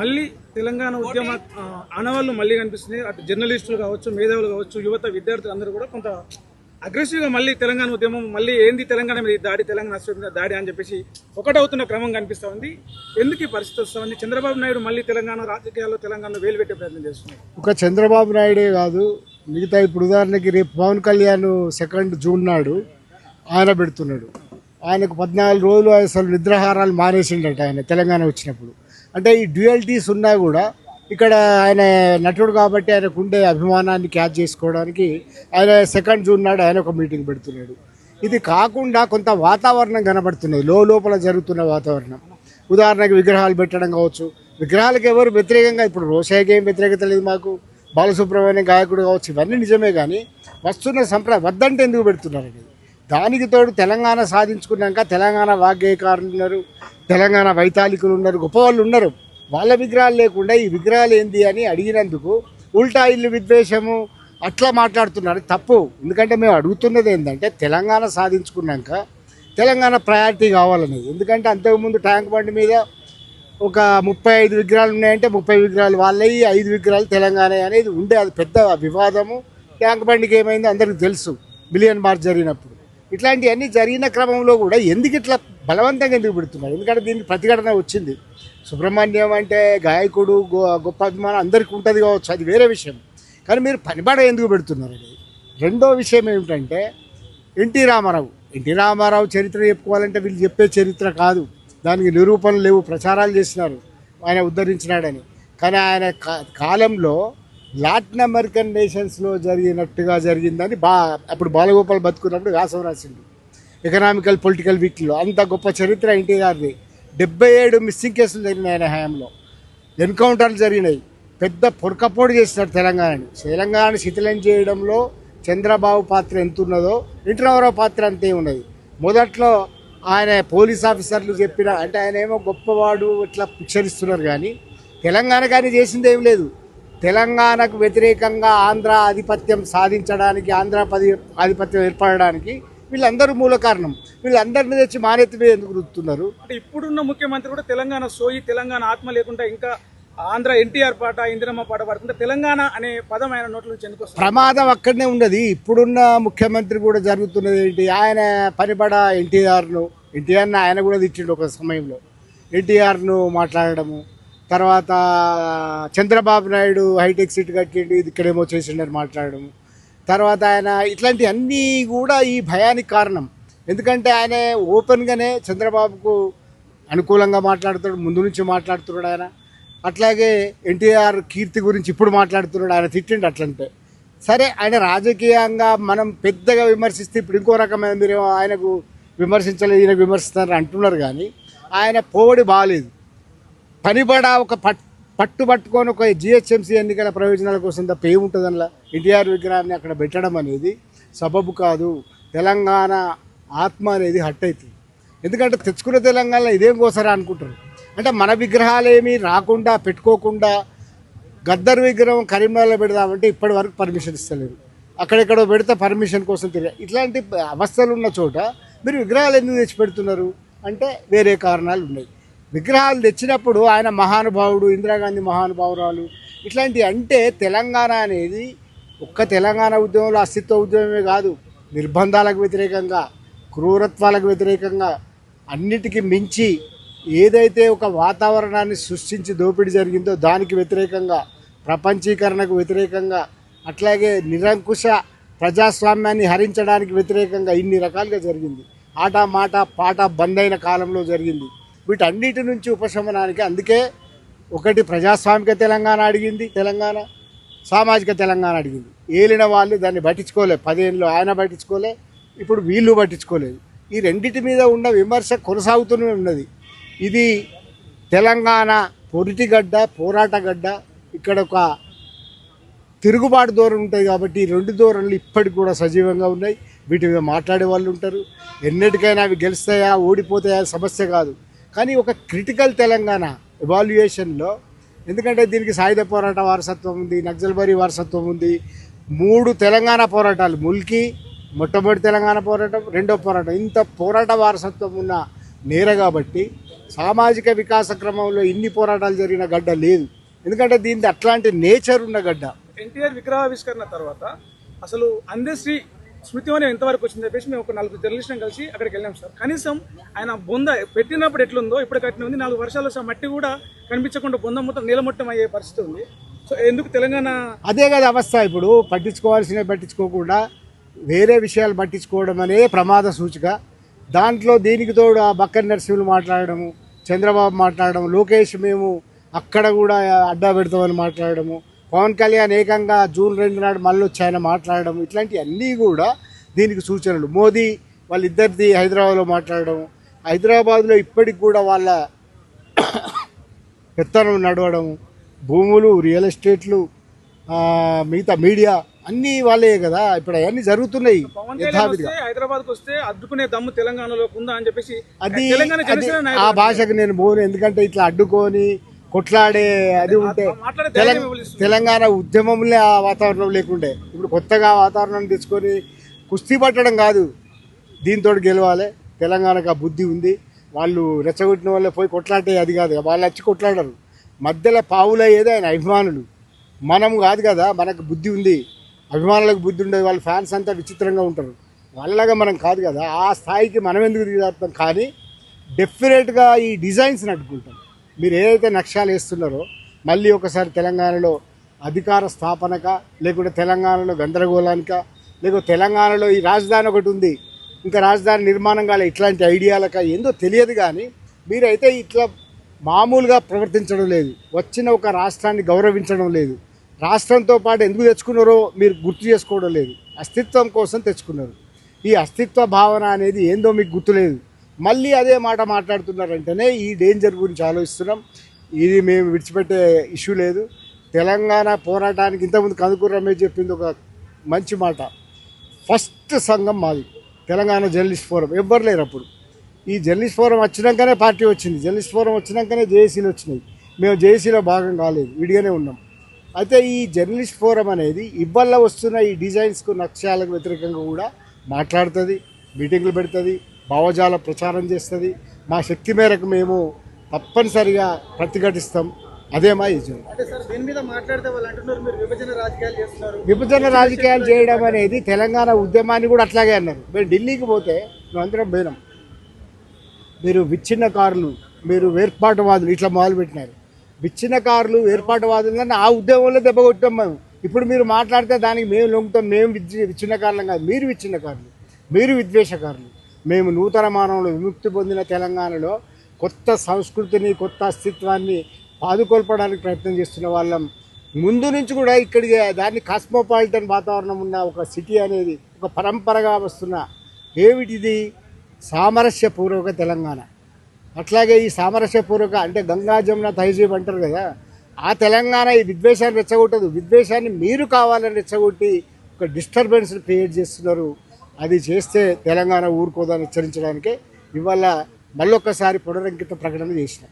మళ్ళీ తెలంగాణ ఉద్యమ ఆనవాళ్ళు మళ్ళీ కనిపిస్తుంది. అటు జర్నలిస్టులు కావచ్చు, మేధావులు కావచ్చు, యువత విద్యార్థులు అందరూ కూడా కొంత అగ్రెసివ్గా మళ్ళీ తెలంగాణ ఉద్యమం మళ్ళీ ఏంది తెలంగాణ మీద దాడి, తెలంగాణ అసలు మీద దాడి అని చెప్పేసి ఒకటవుతున్న క్రమం కనిపిస్తూ ఉంది. ఎందుకు ఈ పరిస్థితి వస్తుంది? చంద్రబాబు నాయుడు మళ్ళీ తెలంగాణ రాజకీయాల్లో తెలంగాణలో వేలు పెట్టే ప్రయత్నం చేస్తున్నారు. ఒక చంద్రబాబు నాయుడే కాదు, మిగతా ఇప్పుడు ఉదాహరణకి రేపు పవన్ కళ్యాణ్ 2 జూన్ నాడు ఆయన పెడుతున్నాడు. ఆయనకు 14 రోజులు అసలు నిద్రాహారాలు మానేసిండట ఆయన తెలంగాణ వచ్చినప్పుడు. అంటే ఈ డ్యూయల్టీస్ ఉన్నా కూడా ఇక్కడ ఆయన నటుడు కాబట్టి ఆయనకు ఉండే అభిమానాన్ని క్యాచ్ చేసుకోవడానికి ఆయన 2 జూన్ నాడు ఆయన ఒక మీటింగ్ పెడుతున్నాడు. ఇది కాకుండా కొంత వాతావరణం కనబడుతున్నది, లోపల జరుగుతున్న వాతావరణం. ఉదాహరణకి విగ్రహాలు పెట్టడం కావచ్చు, విగ్రహాలకు ఎవరు వ్యతిరేకంగా, ఇప్పుడు రోషయ్యకి ఏం వ్యతిరేకత లేదు, మాకు బాలసుబ్రహ్మణ్యం గాయకుడు కావచ్చు, ఇవన్నీ నిజమే. కానీ వస్తున్న సంప్రదాయం వద్దంటే ఎందుకు పెడుతున్నారండి? దానికి తోడు తెలంగాణ సాధించుకున్నాక తెలంగాణ వాగ్గేయకారులు ఉన్నారు, తెలంగాణ వైతాళికులు ఉన్నారు, గొప్పవాళ్ళు ఉన్నారు. వాళ్ళ విగ్రహాలు లేకుండా ఈ విగ్రహాలు ఏంది అని అడిగినందుకు ఉల్టా ఇల్లు విద్వేషము అట్లా మాట్లాడుతున్నారు. తప్పు. ఎందుకంటే మేము అడుగుతున్నది ఏంటంటే తెలంగాణ సాధించుకున్నాక తెలంగాణ ప్రయారిటీ కావాలనేది. ఎందుకంటే అంతకుముందు ట్యాంక్ బండి మీద ఒక 35 విగ్రహాలు ఉన్నాయంటే 30 విగ్రహాలు వాళ్ళవి, 5 విగ్రహాలు తెలంగాణ అనేది ఉండే. అది పెద్ద వివాదము. ట్యాంక్ బండికి ఏమైందో అందరికీ తెలుసు, మిలియన్ మార్చ్ జరిగినప్పుడు. ఇట్లాంటివన్నీ జరిగిన క్రమంలో కూడా ఎందుకు ఇట్లా బలవంతంగా ఎందుకు పెడుతున్నారు? ఎందుకంటే దీనికి ప్రతిఘటన వచ్చింది. సుబ్రహ్మణ్యం అంటే గాయకుడు, గొప్ప అభిమానం అందరికీ ఉంటుంది కావచ్చు, అది వేరే విషయం. కానీ మీరు పనిపడ ఎందుకు పెడుతున్నారు అనేది. రెండో విషయం ఏమిటంటే ఎన్టీ రామారావు చరిత్ర చెప్పుకోవాలంటే వీళ్ళు చెప్పే చరిత్ర కాదు, దానికి నిరూపణలు లేవు. ప్రచారాలు చేసినారు ఆయన ఉద్ధరించినాడని. కానీ ఆయన కాలంలో లాటిన్ అమెరికన్ నేషన్స్లో జరిగినట్టుగా జరిగిందని అప్పుడు బాలగోపాల్ బతుకున్నప్పుడు వ్యాసం రాసిండు ఎకనామికల్ పొలిటికల్ వీక్లో. అంత గొప్ప చరిత్ర ఎన్టీ గారిది. 77 మిస్సింగ్ కేసులు జరిగినాయి ఆయన హయాంలో, ఎన్కౌంటర్లు జరిగినాయి. పెద్ద పొరకపోటు చేసినారు తెలంగాణ శిథిలం చేయడంలో చంద్రబాబు పాత్ర ఎంత ఉన్నదో ఎన్టీ రామారావు పాత్ర అంతే ఉన్నది. మొదట్లో ఆయన పోలీస్ ఆఫీసర్లు చెప్పిన అంటే ఆయన ఏమో గొప్పవాడు ఇట్లా పిక్చరిస్తున్నారు, కానీ తెలంగాణ కానీ చేసింది ఏం లేదు. తెలంగాణకు వ్యతిరేకంగా ఆంధ్ర ఆధిపత్యం సాధించడానికి, ఆధిపత్యం ఏర్పడడానికి వీళ్ళందరూ మూల కారణం. వీళ్ళందరినీ తెచ్చి మానేతి మీద ఎందుకు రుద్దుతున్నారు? అంటే ఇప్పుడున్న ముఖ్యమంత్రి కూడా తెలంగాణ సోయి, తెలంగాణ ఆత్మ లేకుండా ఇంకా ఆంధ్ర ఎన్టీఆర్ పాట, ఇందిరమ్మ పాట పడుతుంటే తెలంగాణ అనే పదం ఆయన నోట్ల నుంచి ఎందుకు వస్తుంది? ప్రమాదం అక్కడనే ఉన్నది. ఇప్పుడున్న ముఖ్యమంత్రి కూడా జరుగుతున్నది ఏంటి? ఆయన పనిపడ ఎన్టీఆర్ను ఆయన కూడా తిట్టిండు ఒక సమయంలో. ఎన్టీఆర్ను మాట్లాడడము, తర్వాత చంద్రబాబు నాయుడు హైటెక్ సిటీ కట్టిండి, ఇక్కడేమో చేసిండని మాట్లాడడము, తర్వాత ఆయన ఇట్లాంటి అన్నీ కూడా ఈ భయానికి కారణం. ఎందుకంటే ఆయన ఓపెన్గానే చంద్రబాబుకు అనుకూలంగా మాట్లాడుతాడు, ముందు నుంచి మాట్లాడుతున్నాడు ఆయన. అట్లాగే ఎన్టీఆర్ కీర్తి గురించి ఇప్పుడు మాట్లాడుతున్నాడు, ఆయన తిట్టిండు. అట్లంటే సరే, ఆయన రాజకీయంగా మనం పెద్దగా విమర్శిస్తే ఇప్పుడు ఇంకో రకమైన మీరు ఆయనకు విమర్శించలేదు, ఈయనకు విమర్శిస్తారు అంటున్నారు. కానీ ఆయన పోవడి బాగాలేదు. పనిపడ ఒక పట్టుకొని ఒక జిహెచ్ఎంసీ ఎన్నికల ప్రయోజనాల కోసం తప్ప ఏముంటుంది అందులో? ఎన్టీఆర్ విగ్రహాన్ని అక్కడ పెట్టడం అనేది సబబు కాదు. తెలంగాణ ఆత్మ అనేది హట్ అవుతుంది. ఎందుకంటే తెచ్చుకున్న తెలంగాణలో ఇదేం కోసరా అనుకుంటారు. అంటే మన విగ్రహాలేమీ రాకుండా పెట్టుకోకుండా గద్దర్ విగ్రహం కరీంనగర్లో పెడదామంటే ఇప్పటి వరకు పర్మిషన్ ఇస్తలేరు. అక్కడెక్కడో పెడితే పర్మిషన్ కోసం తెలియదు. ఇట్లాంటి అవస్థలు ఉన్న చోట మీరు విగ్రహాలు ఎందుకు తెచ్చి పెడుతున్నారు అంటే వేరే కారణాలు ఉన్నాయి. విగ్రహాలు తెచ్చినప్పుడు ఆయన మహానుభావుడు, ఇందిరాగాంధీ మహానుభావురాలు, ఇట్లాంటివి. అంటే తెలంగాణ అనేది ఒక్క తెలంగాణ ఉద్యమంలో అస్తిత్వ ఉద్యమమే కాదు, నిర్బంధాలకు వ్యతిరేకంగా, క్రూరత్వాలకు వ్యతిరేకంగా, అన్నిటికీ మించి ఏదైతే ఒక వాతావరణాన్ని సృష్టించి దోపిడీ జరిగిందో దానికి వ్యతిరేకంగా, ప్రపంచీకరణకు వ్యతిరేకంగా, అట్లాగే నిరంకుశ ప్రజాస్వామ్యాన్ని హరించడానికి వ్యతిరేకంగా ఇన్ని రకాలుగా జరిగింది. ఆట మాట పాట బంద్ అయిన కాలంలో జరిగింది. వీటన్నిటి నుంచి ఉపశమనానికి అందుకే ఒకటి ప్రజాస్వామిక తెలంగాణ అడిగింది, తెలంగాణ సామాజిక తెలంగాణ అడిగింది. ఏలిన వాళ్ళు దాన్ని పట్టించుకోలేదు. 10 ఏళ్ళు ఆయన పట్టించుకోలే, ఇప్పుడు వీళ్ళు పట్టించుకోలేదు. ఈ రెండింటి మీద ఉన్న విమర్శ కొనసాగుతూనే ఉన్నది. ఇది తెలంగాణ పొరిటిగడ్డ, పోరాట గడ్డ. ఇక్కడ ఒక తిరుగుబాటు ధోరణి ఉంటుంది కాబట్టి ఈ 2 ధోరణులు ఇప్పటికి కూడా సజీవంగా ఉన్నాయి. వీటి మీద మాట్లాడే వాళ్ళు ఉంటారు. ఎన్నిటికైనా అవి గెలుస్తాయా ఓడిపోతాయా సమస్య కాదు. కానీ ఒక క్రిటికల్ తెలంగాణ ఎవాల్యుయేషన్లో, ఎందుకంటే దీనికి సాయుధ పోరాట వారసత్వం ఉంది, నక్సల్బరీ వారసత్వం ఉంది, 3 తెలంగాణ పోరాటాలు, ముల్కీ, మొట్టమొదటి తెలంగాణ పోరాటం, రెండో పోరాటం, ఇంత పోరాట వారసత్వం ఉన్న నేర కాబట్టి సామాజిక వికాస క్రమంలో ఇన్ని పోరాటాలు జరిగిన గడ్డ లేదు. ఎందుకంటే దీనికి అట్లాంటి నేచర్ ఉన్న గడ్డ. ఎన్టీఆర్ విగ్రహావిష్కరణ తర్వాత అసలు అందశ్రీ స్మృతివనం ఎంతవరకు వచ్చింది చెప్పేసి మేము ఒక 4 జర్నలిస్టులను కలిసి అక్కడికి వెళ్ళాం సార్. కనీసం ఆయన బొంద పెట్టినప్పుడు ఎట్లుందో ఇప్పుడు కట్టిన ఉంది. 4 వర్షాలు వస్తే మట్టి కూడా కనిపించకుండా బొంద మొత్తం నీలమొట్టం అయ్యే పరిస్థితి ఉంది. సో ఎందుకు తెలంగాణ అదే కదా అవస్థ. ఇప్పుడు పట్టించుకోవాల్సినవి పట్టించుకోకుండా వేరే విషయాలు పట్టించుకోవడం అనేది ప్రమాద సూచిక. దాంట్లో దీనికి తోడు ఆ బక్కన్ నరసింహులు మాట్లాడడము, చంద్రబాబు మాట్లాడడం, లోకేష్ మేము అక్కడ కూడా అడ్డా పెడతామని మాట్లాడడము, పవన్ కళ్యాణ్ ఏకంగా జూన్ 2 నాడు మళ్ళీ వచ్చి ఆయన మాట్లాడడం, ఇట్లాంటివన్నీ కూడా దీనికి సూచనలు. మోదీ వాళ్ళిద్దరిది హైదరాబాద్లో మాట్లాడడం, హైదరాబాద్లో ఇప్పటికి కూడా వాళ్ళ పెత్తనం నడవడం, భూములు, రియల్ ఎస్టేట్లు, మిగతా మీడియా అన్నీ వాళ్ళే కదా. ఇప్పుడు అవన్నీ జరుగుతున్నాయి. పవన్ కళ్యాణ్ వస్తే హైదరాబాద్కు వస్తే అడ్డుకునే దమ్ము తెలంగాణలో ఉందా అని చెప్పేసి అది తెలంగాణ జనసేన ఆ నాయకులు భాషకు నేను పోను. ఎందుకంటే ఇట్లా అడ్డుకొని కొట్లాడే అది ఉంటే మాట్లాడే ధైర్యం ఇవ్వలేదు. తెలంగాణ ఉద్యమంలో ఆ వాతావరణం లేకుండే. ఇప్పుడు కొత్తగా వాతావరణం తెచ్చుకొని కుస్తీ పట్టడం కాదు, దీంతో గెలవాలి. తెలంగాణకు ఆ బుద్ధి ఉంది. వాళ్ళు రెచ్చగొట్టిన వాళ్ళే పోయి కొట్లాటే అది కాదు. వాళ్ళు వచ్చి కొట్లాడరు. మధ్యలో పావులయ్యేది ఆయన అభిమానులు, మనం కాదు కదా. మనకు బుద్ధి ఉంది, అభిమానులకు బుద్ధి ఉండదు. వాళ్ళ ఫ్యాన్స్ అంతా విచిత్రంగా ఉంటారు. వాళ్ళగా మనం కాదు కదా. ఆ స్థాయికి మనం ఎందుకు దిగుతాం. కానీ డెఫినెట్గా ఈ డిజైన్స్ అడ్డుకుంటాం. మీరు ఏదైతే నక్షాలు వేస్తున్నారో మళ్ళీ ఒకసారి తెలంగాణలో అధికార స్థాపనక, లేకుంటే తెలంగాణలో గందరగోళానిక, లేకుంటే తెలంగాణలో ఈ రాజధాని ఒకటి ఉంది, ఇంకా రాజధాని నిర్మాణం కాలే, ఇట్లాంటి ఐడియాలక ఏందో తెలియదు. కానీ మీరైతే ఇట్లా మామూలుగా ప్రవర్తించడం లేదు. వచ్చిన ఒక రాష్ట్రాన్ని గౌరవించడం లేదు. రాష్ట్రంతో పాటు ఎందుకు తెచ్చుకున్నారో మీరు గుర్తు చేసుకోవడం లేదు. అస్తిత్వం కోసం తెచ్చుకున్నారు. ఈ అస్తిత్వ భావన అనేది ఏందో మీకు గుర్తులేదు. మళ్ళీ అదే మాట మాట్లాడుతున్నారంటేనే ఈ డేంజర్ గురించి ఆలోచిస్తున్నాం. ఇది మేము విడిచిపెట్టే ఇష్యూ లేదు. తెలంగాణ పోరాటానికి ఇంతకుముందు కందుకూరు రమేష్ చెప్పింది ఒక మంచి మాట. ఫస్ట్ సంఘం మాది తెలంగాణ జర్నలిస్ట్ ఫోరం. ఎవ్వరు లేరు అప్పుడు. ఈ జర్నలిస్ట్ ఫోరం వచ్చినాకనే పార్టీ వచ్చింది. జర్నలిస్ట్ ఫోరం వచ్చినాకనే జేఏసీలు వచ్చినాయి. మేము జేఏసీలో భాగం కాలేదు, విడిగానే ఉన్నాం. అయితే ఈ జర్నలిస్ట్ ఫోరం అనేది ఇవాళ వస్తున్న ఈ డిజైన్స్కు, నక్ష్యాలకు వ్యతిరేకంగా కూడా మాట్లాడుతుంది, మీటింగ్లు పెడుతుంది, భావజాల ప్రచారం చేస్తుంది. మా శక్తి మేరకు మేము తప్పనిసరిగా ప్రతిఘటిస్తాం. అదే మా యజనం. అంటే సార్ దీని మీద మాట్లాడితే వాళ్ళు అంటున్నారు మీరు విభజన రాజకీయాలు చేస్తున్నారు. విభజన రాజకీయాలు చేయడం అనేది తెలంగాణ ఉద్యమాన్ని కూడా అట్లాగే అన్నారు. మేము ఢిల్లీకి పోతే మేమందరం పోయినాం. మీరు విచ్ఛిన్నకారులు, మీరు వేర్పాటువాదులు ఇట్లా మొదలుపెట్టినారు. విచ్ఛిన్నకారులు, వేర్పాటువాదులు ఆ ఉద్యమంలో దెబ్బ కొట్టాం మేము. ఇప్పుడు మీరు మాట్లాడితే దానికి మేము లొంగుతాం. మేము విచ్ఛిన్నకారులం కాదు, మీరు విచ్ఛిన్నకారులు, మీరు విద్వేషకారులు. మేము నూతన మానవులు, విముక్తి పొందిన తెలంగాణలో కొత్త సంస్కృతిని, కొత్త అస్తిత్వాన్ని పాదుకొల్పడానికి ప్రయత్నం చేస్తున్న వాళ్ళం. ముందు నుంచి కూడా ఇక్కడికి దాన్ని కాస్మోపాలిటన్ వాతావరణం ఉన్న ఒక సిటీ అనేది ఒక పరంపరగా వస్తున్న ఏమిటిది సామరస్యపూర్వక తెలంగాణ. అట్లాగే ఈ సామరస్యపూర్వక అంటే గంగా జమున తహజీబ్ అంటారు కదా, ఆ తెలంగాణ ఈ విద్వేషాన్ని రెచ్చగొట్టదు. విద్వేషాన్ని మీరు కావాలని రెచ్చగొట్టి ఒక డిస్టర్బెన్స్ క్రియేట్ చేస్తున్నారు. అది చేస్తే తెలంగాణ ఊరుకోదని హెచ్చరించడానికే ఇవాళ మళ్ళొక్కసారి పునరంకిత ప్రకటన చేసినాం.